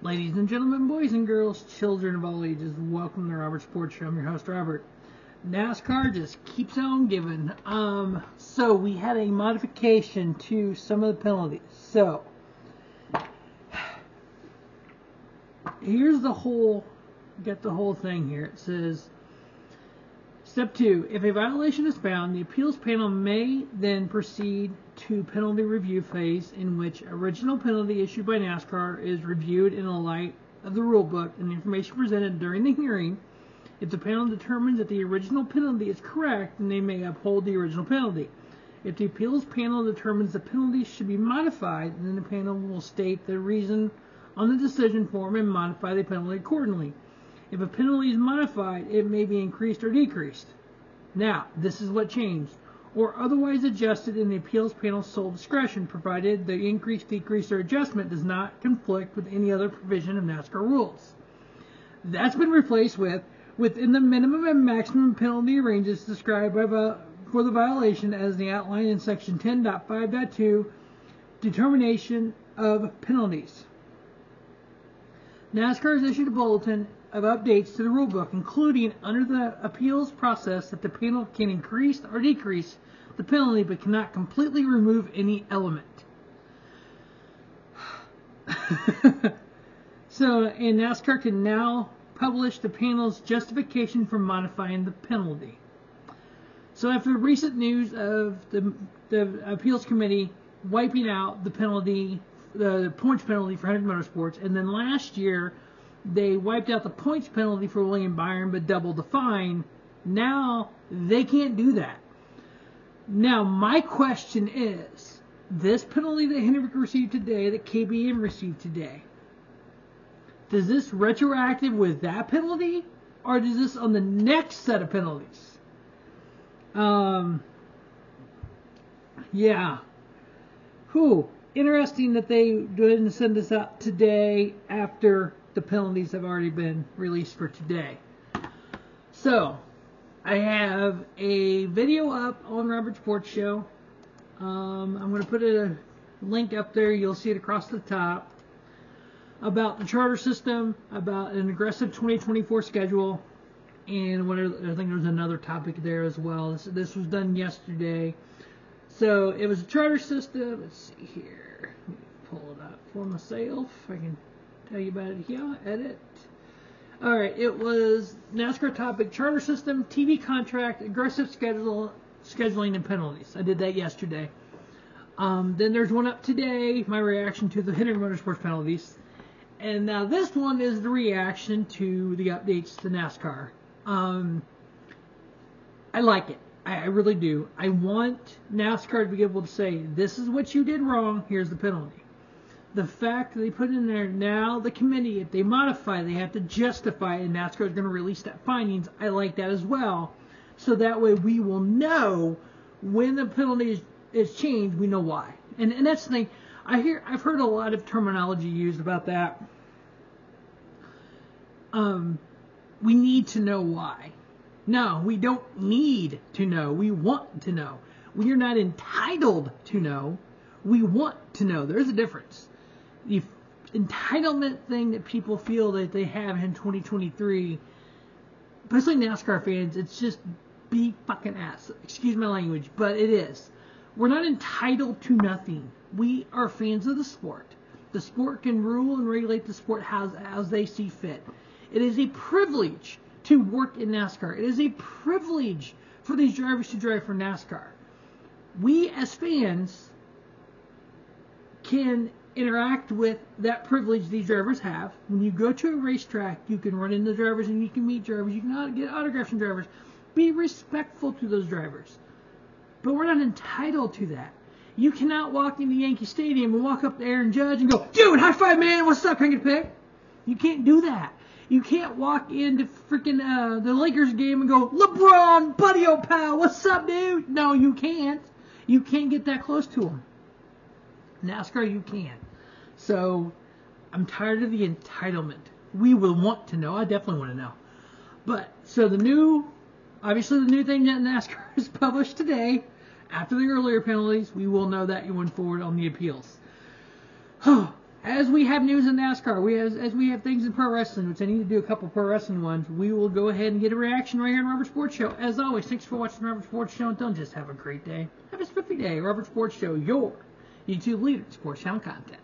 Ladies and gentlemen, boys and girls, children of all ages, welcome to the Robert Sports Show. I'm your host, Robert. NASCAR just keeps on giving. So we had a modification to some of the penalties. So here's the whole thing here. It says, Step 2, if a violation is found, the appeals panel may then proceed to penalty review phase, in which original penalty issued by NASCAR is reviewed in the light of the rulebook and the information presented during the hearing. If the panel determines that the original penalty is correct, then they may uphold the original penalty. If the appeals panel determines the penalty should be modified, then the panel will state the reason on the decision form and modify the penalty accordingly. If a penalty is modified, it may be increased or decreased. Now, this is what changed. Or otherwise adjusted in the appeals panel's sole discretion, provided the increase, decrease, or adjustment does not conflict with any other provision of NASCAR rules. That's been replaced with, within the minimum and maximum penalty ranges described for the violation as the outline in section 10.5.2, determination of penalties. NASCAR has issued a bulletin of updates to the rulebook, including under the appeals process that the panel can increase or decrease the penalty but cannot completely remove any element. And NASCAR can now publish the panel's justification for modifying the penalty. So after the recent news of the appeals committee wiping out the penalty, the points penalty for Hendrick Motorsports, and then last year they wiped out the points penalty for William Byron but doubled the fine. Now they can't do that. Now my question is, this penalty that Hendrick received today, that KBM received today, does this retroactive with that penalty, or does this on the next set of penalties? Yeah. Interesting that they didn't send this out today after the penalties have already been released for today. So, I have a video up on Robert Sports Show. I'm going to put a link up there. You'll see it across the top. About the charter system, about an aggressive 2024 schedule, and I think there's another topic there as well. This was done yesterday. So, it was a charter system. Let's see here. Let me pull it up for myself. I can tell you about it here. Edit. Alright, it was NASCAR topic, charter system, TV contract, aggressive scheduling, and penalties. I did that yesterday. Then there's one up today, my reaction to the Hendrick Motorsports penalties. And now this one is the reaction to the updates to NASCAR. I like it. I really do. I want NASCAR to be able to say, this is what you did wrong, here's the penalty. The fact that they put in there now, the committee, if they modify, they have to justify it, and NASCAR is going to release that findings. I like that as well. So that way we will know when the penalty is changed, we know why. And that's the thing. I've heard a lot of terminology used about that. We need to know why. No, we don't need to know. We want to know. We are not entitled to know. We want to know. There's a difference. The entitlement thing that people feel that they have in 2023, especially NASCAR fans, it's just be fucking ass. Excuse my language, but it is. We're not entitled to nothing. We are fans of the sport. The sport can rule and regulate the sport as they see fit. It is a privilege to work in NASCAR. It is a privilege for these drivers to drive for NASCAR. We as fans can interact with that privilege these drivers have. When you go to a racetrack, you can run into drivers and you can meet drivers. You can get autographs from drivers. Be respectful to those drivers. But we're not entitled to that. You cannot walk into Yankee Stadium and walk up to Aaron Judge and go, dude, high five, man, what's up, can I get a pic? You can't do that. You can't walk into freaking the Lakers game and go, LeBron, buddy, oh pal, what's up, dude? No, you can't. You can't get that close to them. NASCAR, you can. So, I'm tired of the entitlement. We will want to know. I definitely want to know. But, so the new thing that NASCAR has published today, after the earlier penalties, we will know that going forward on the appeals. as we have news in NASCAR, as we have things in pro wrestling, which I need to do a couple pro wrestling ones, we will go ahead and get a reaction right here on Robert Sports Show. As always, thanks for watching Robert Sports Show, and don't just have a great day. Have a spiffy day. Robert Sports Show, your YouTube leader in sports channel content.